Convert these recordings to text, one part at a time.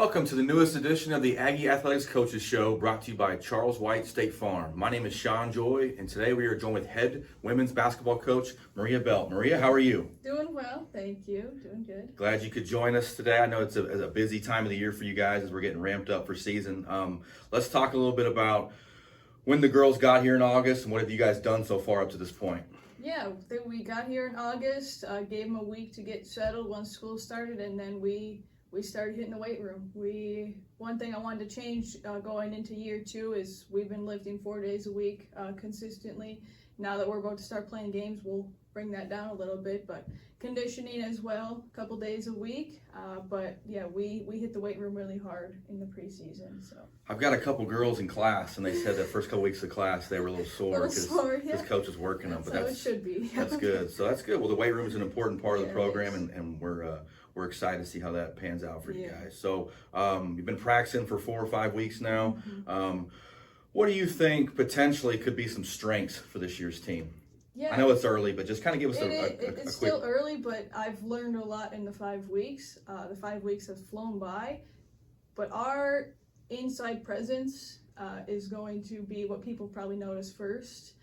Welcome to the newest edition of the Aggie Athletics Coaches Show, brought to you by Charles White State Farm. My name is Shawn Joy, and today we are joined with head women's basketball coach Maria Belt. Maria, how are you? Doing well, thank you. Doing good. Glad you could join us today. I know it's a busy time of the year for you guys as we're getting ramped up for season. Let's talk a little bit about when the girls got here in August and what have you guys done so far up to this point? Yeah, we got here in August, gave them a week to get settled once school started, and then we started hitting the weight room. One thing I wanted to change going into year two is we've been lifting 4 days a week consistently. Now that we're about to start playing games, we'll bring that down a little bit, but conditioning as well, a couple days a week. But yeah, we hit the weight room really hard in the preseason. So I've got a couple girls in class, and they said the first couple weeks of class they were a little sore because coach was working them. But it should be. That's good. So that's good. Well, the weight room is an important part of the program, and we're excited to see how that pans out for you guys. So you've been practicing for 4 or 5 weeks now. Mm-hmm. What do you think potentially could be some strengths for this year's team? Yeah, I know it's early, but just kind of give us it's still early, but I've learned a lot in the 5 weeks. The 5 weeks have flown by, but our inside presence is going to be what people probably notice first.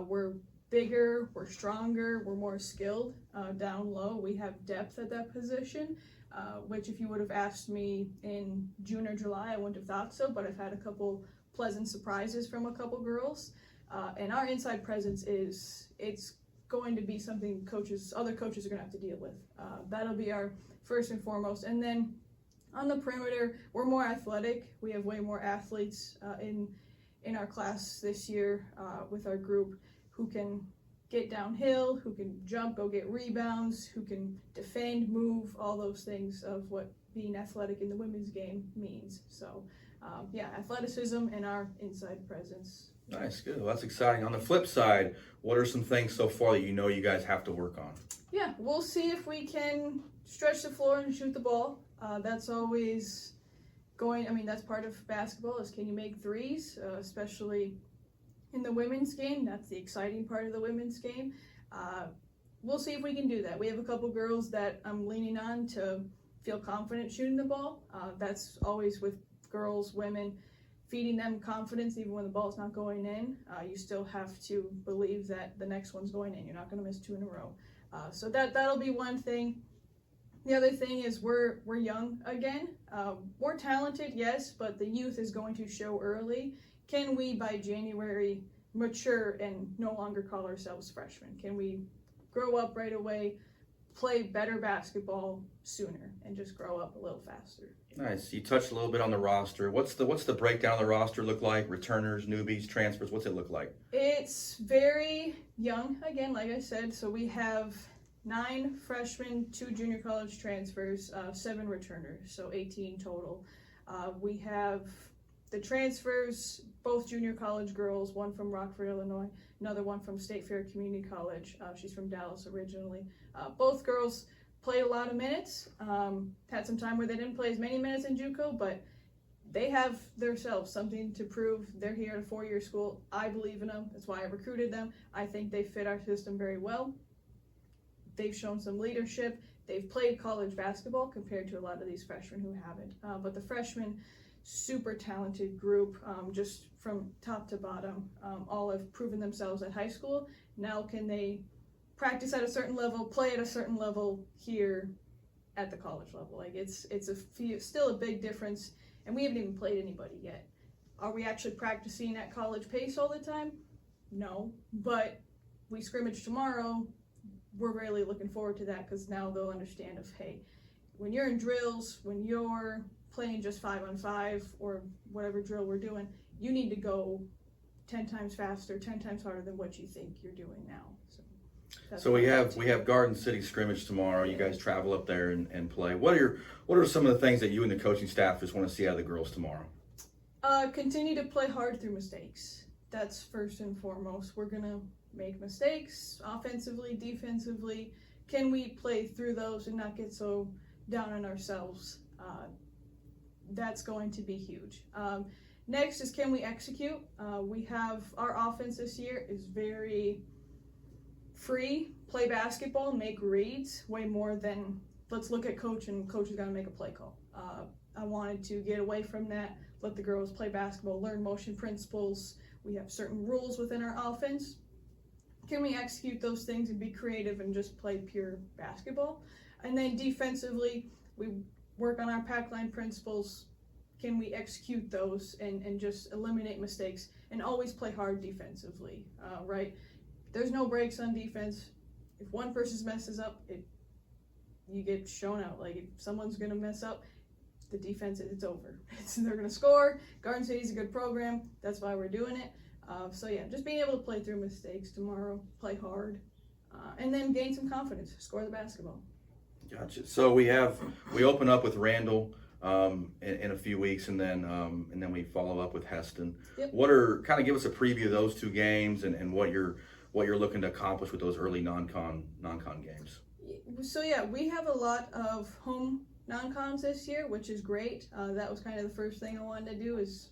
We're bigger, we're stronger, we're more skilled down low. We have depth at that position, which if you would have asked me in June or July, I wouldn't have thought so, but I've had a couple pleasant surprises from a couple girls. And our inside presence it's going to be something other coaches are going to have to deal with. That'll be our first and foremost. And then on the perimeter, we're more athletic. We have way more athletes in our class this year with our group who can get downhill, who can jump, go get rebounds, who can defend, move, all those things of what being athletic in the women's game means. So athleticism and our inside presence. Nice, good. Well, that's exciting. On the flip side, what are some things so far that you guys have to work on? Yeah, we'll see if we can stretch the floor and shoot the ball. That's always that's part of basketball is can you make threes, especially in the women's game. That's the exciting part of the women's game. We'll see if we can do that. We have a couple girls that I'm leaning on to feel confident shooting the ball. That's always with girls, women, feeding them confidence even when the ball's not going in. You still have to believe that the next one's going in. You're not going to miss 2 in a row. So that'll be one thing. The other thing is we're young again. We're talented, yes, but the youth is going to show early. Can we, by January, mature and no longer call ourselves freshmen? Can we grow up right away, play better basketball sooner, and just grow up a little faster? Nice. You touched a little bit on the roster. What's the breakdown of the roster look like? Returners, newbies, transfers. What's it look like? It's very young again, like I said. So we have 9 freshmen, 2 junior college transfers, 7 returners, so 18 total. We have the transfers, both junior college girls, one from Rockford, Illinois, another one from State Fair Community College. She's from Dallas originally. Both girls played a lot of minutes. Had some time where they didn't play as many minutes in JUCO, but they have themselves something to prove. They're here at a 4-year school. I believe in them. That's why I recruited them. I think they fit our system very well. They've shown some leadership. They've played college basketball compared to a lot of these freshmen who haven't. But the freshmen, super talented group, just from top to bottom. All have proven themselves at high school. Now can they practice at a certain level, play at a certain level here at the college level? Like it's still a big difference, and we haven't even played anybody yet. Are we actually practicing at college pace all the time? No, but we scrimmage tomorrow. We're really looking forward to that because now they'll understand hey, when you're in drills, when you're playing just 5-on-5 or whatever drill we're doing, you need to go 10 times faster, 10 times harder than what you think you're doing now. So we have Garden City scrimmage tomorrow. You guys travel up there and play. What are some of the things that you and the coaching staff just want to see out of the girls tomorrow? Continue to play hard through mistakes. That's first and foremost. We're gonna make mistakes offensively, defensively. Can we play through those and not get so down on ourselves? That's going to be huge. Next is can we execute? We have our offense this year is very free, play basketball, make reads, way more than let's look at coach and coach is going to make a play call. I wanted to get away from that, let the girls play basketball, learn motion principles. We have certain rules within our offense. Can we execute those things and be creative and just play pure basketball? And then defensively, we work on our pack line principles. Can we execute those and just eliminate mistakes and always play hard defensively, right? There's no breaks on defense. If one person messes up, you get shown out. Like, if someone's going to mess up, the defense, it's over. They're going to score. Garden City's a good program. That's why we're doing it. So yeah, just being able to play through mistakes tomorrow, play hard, and then gain some confidence, score the basketball. Gotcha. So we open up with Randall in a few weeks, and then we follow up with Heston. Yep. Kind of give us a preview of those two games and what you're looking to accomplish with those early non-con games. So yeah, we have a lot of home non-cons this year, which is great. That was kind of the first thing I wanted to do, is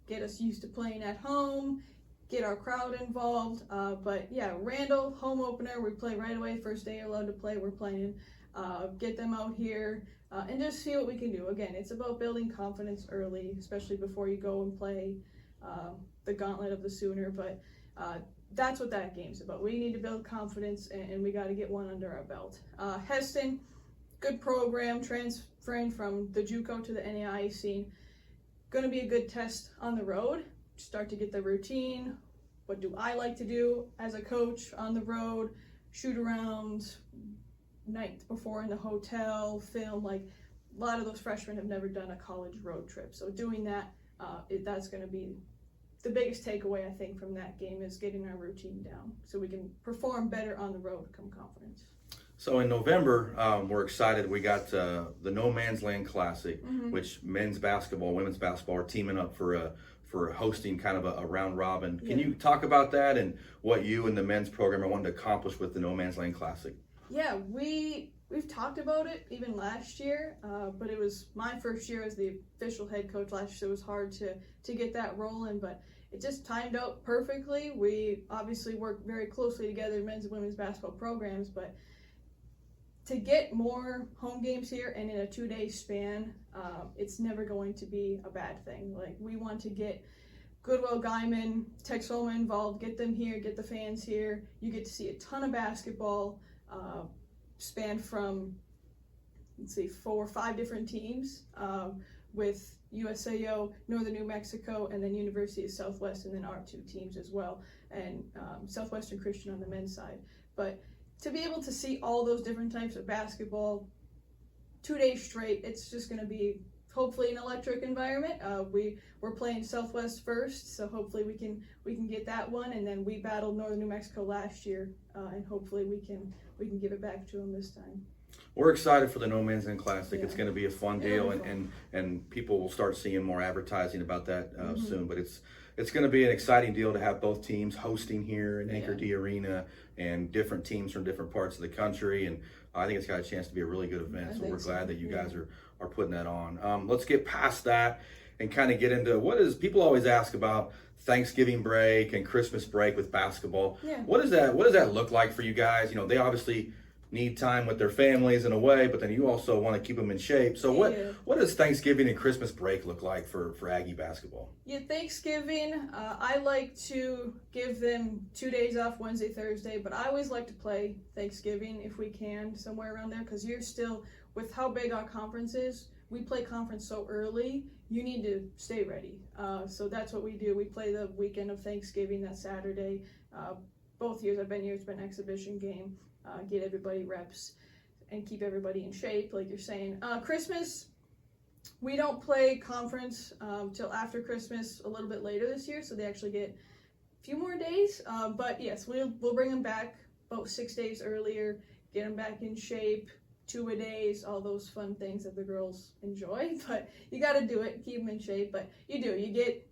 get us used to playing at home, get our crowd involved. But yeah, Randall, home opener, we play right away. First day you're allowed to play, we're playing. Get them out here and just see what we can do. Again, it's about building confidence early, especially before you go and play the gauntlet of the Sooner. But that's what that game's about. We need to build confidence, and we got to get one under our belt. Heston, good program, transferring from the JUCO to the NAIA scene. Going to be a good test on the road. Start to get the routine. What do I like to do as a coach on the road? Shoot around, night before in the hotel, film. Like, a lot of those freshmen have never done a college road trip. So doing that, that's going to be the biggest takeaway, I think, from that game, is getting our routine down so we can perform better on the road come conference. So in November, we're excited. We got the No Man's Land Classic, which men's basketball, women's basketball are teaming up for hosting kind of a round robin. Can you talk about that and what you and the men's program are wanting to accomplish with the No Man's Land Classic? Yeah, we've talked about it even last year, but it was my first year as the official head coach last year, so it was hard to get that rolling, but it just timed out perfectly. We obviously work very closely together, men's and women's basketball programs, but to get more home games here and in a 2-day span, it's never going to be a bad thing. Like, we want to get Goodwill, Guyman, Texoma involved, get them here, get the fans here. You get to see a ton of basketball, span from, 4 or 5 different teams, with USAO, Northern New Mexico, and then University of Southwest, and then our 2 teams as well, and Southwestern Christian on the men's side. But to be able to see all those different types of basketball 2 days straight, it's just going to be hopefully an electric environment. We're playing Southwest first, so hopefully we can get that one, and then we battled Northern New Mexico last year, and hopefully we can give it back to them this time. We're excited for the No Man's Land Classic. Yeah. It's going to be a fun deal, and people will start seeing more advertising about that soon. But it's going to be an exciting deal to have both teams hosting here in Anchor D Arena, and different teams from different parts of the country. And I think it's got a chance to be a really good event. So we're glad that you guys are putting that on. Let's get past that and kind of get into people always ask about Thanksgiving break and Christmas break with basketball. Yeah. What does that look like for you guys? You know, they obviously need time with their families in a way, but then you also want to keep them in shape. So what does Thanksgiving and Christmas break look like for Aggie basketball? Yeah, Thanksgiving, I like to give them 2 days off, Wednesday, Thursday, but I always like to play Thanksgiving if we can, somewhere around there, because you're still, with how big our conference is, we play conference so early, you need to stay ready. So that's what we do. We play the weekend of Thanksgiving, that Saturday. Both years I've been here, it's been an exhibition game. Get everybody reps and keep everybody in shape, like you're saying. Christmas, we don't play conference till after Christmas, a little bit later this year, so they actually get a few more days. But yes, we'll bring them back about 6 days earlier, get them back in shape, 2-a-days, all those fun things that the girls enjoy. But you got to do it, keep them in shape. But you get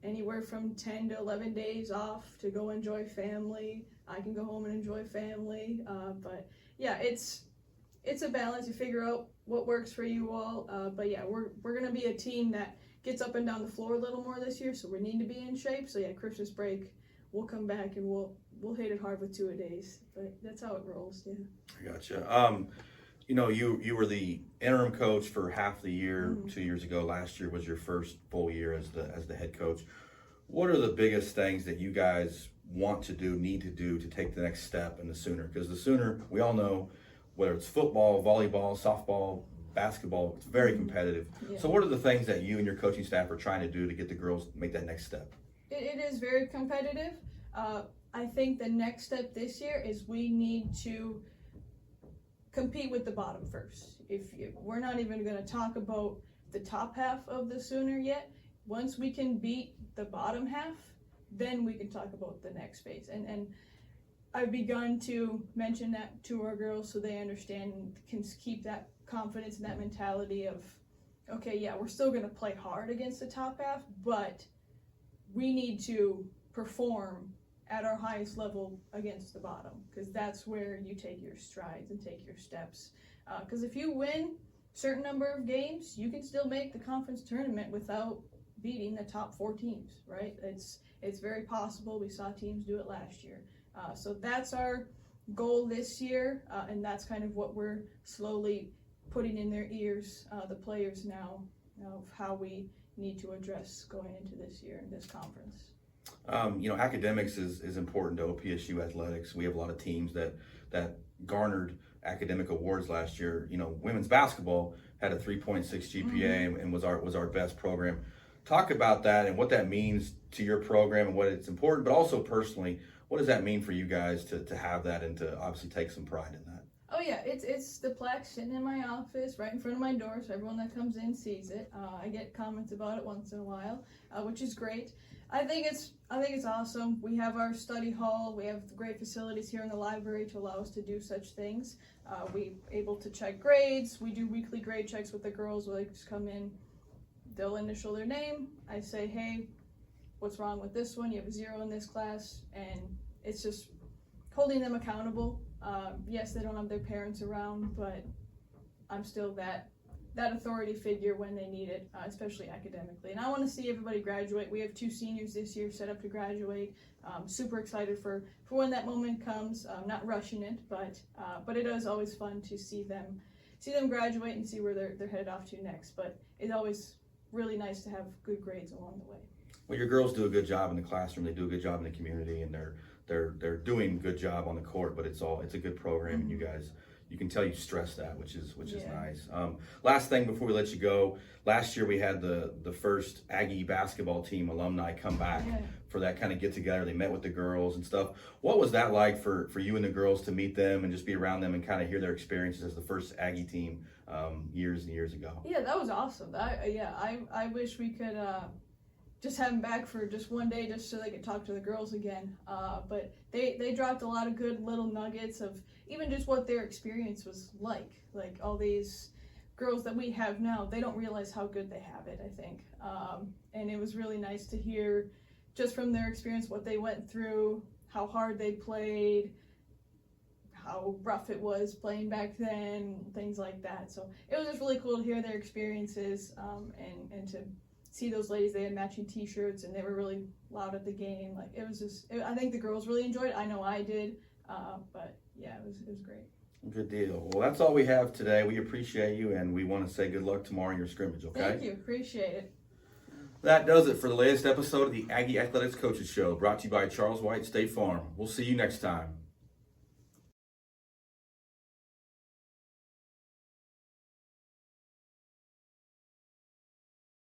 anywhere from 10 to 11 days off to go enjoy family. I can go home and enjoy family, but yeah, it's a balance. You figure out what works for you all, but yeah, we're gonna be a team that gets up and down the floor a little more this year, so we need to be in shape. So yeah, Christmas break, we'll come back and we'll hit it hard with 2-a-days, but that's how it rolls. Yeah. I gotcha. You know, you were the interim coach for half the year, Mhm. 2 years ago. Last year was your first full year as the head coach. What are the biggest things that you guys want to do, need to do to take the next step in the Sooner? Because the Sooner, we all know, whether it's football, volleyball, softball, basketball, it's very competitive. Yeah. So what are the things that you and your coaching staff are trying to do to get the girls to make that next step? It is very competitive. I think the next step this year is we need to compete with the bottom first. We're not even going to talk about the top half of the Sooner yet. Once we can beat the bottom half, then we can talk about the next phase. And I've begun to mention that to our girls so they understand and can keep that confidence and that mentality of, okay, yeah, we're still going to play hard against the top half, but we need to perform at our highest level against the bottom, because that's where you take your strides and take your steps. Because if you win a certain number of games, you can still make the conference tournament without beating the top 4 teams, right? It's very possible. We saw teams do it last year. So that's our goal this year, and that's kind of what we're slowly putting in their ears, the players now, of how we need to address going into this year in this conference. You know, academics is important to OPSU athletics. We have a lot of teams that garnered academic awards last year. You know, women's basketball had a 3.6 GPA and was our best program. Talk about that and what that means to your program and what it's important, but also personally, what does that mean for you guys to have that and to obviously take some pride in that? Oh yeah, it's the plaque sitting in my office right in front of my door, so everyone that comes in sees it. I get comments about it once in a while, which is great. I think it's awesome. We have our study hall. We have great facilities here in the library to allow us to do such things. We able to check grades. We do weekly grade checks with the girls where they just come in. They'll initial their name. I say, hey, what's wrong with this one? You have a 0 in this class, and it's just holding them accountable. Yes, they don't have their parents around, but I'm still that authority figure when they need it, especially academically. And I want to see everybody graduate. We have 2 seniors this year set up to graduate. Super excited for when that moment comes. Not rushing it, but it is always fun to see them graduate and see where they're headed off to next. But it's always really nice to have good grades along the way. Well, your girls do a good job in the classroom. They do a good job in the community, and they're doing a good job on the court. But it's a good program, and you can tell you stress that, which is nice. Last thing before we let you go, last year we had the first Aggie basketball team alumni come back for that kind of get together. They met with the girls and stuff. What was that like for you and the girls to meet them and just be around them and kind of hear their experiences as the first Aggie team years and years ago? Yeah, that was awesome. I wish we could just have them back for just one day just so they could talk to the girls again. But they dropped a lot of good little nuggets of even just what their experience was like. Like all these girls that we have now, they don't realize how good they have it, I think. And it was really nice to hear just from their experience what they went through, how hard they played, how rough it was playing back then, things like that. So it was just really cool to hear their experiences and to see those ladies. They had matching t-shirts and they were really loud at the game. Like I think the girls really enjoyed it. I know I did, but yeah, it was great. Good deal. Well, that's all we have today. We appreciate you, and we want to say good luck tomorrow in your scrimmage, okay? Thank you. Appreciate it. That does it for the latest episode of the Aggie Athletics Coaches Show, brought to you by Charles White State Farm. We'll see you next time.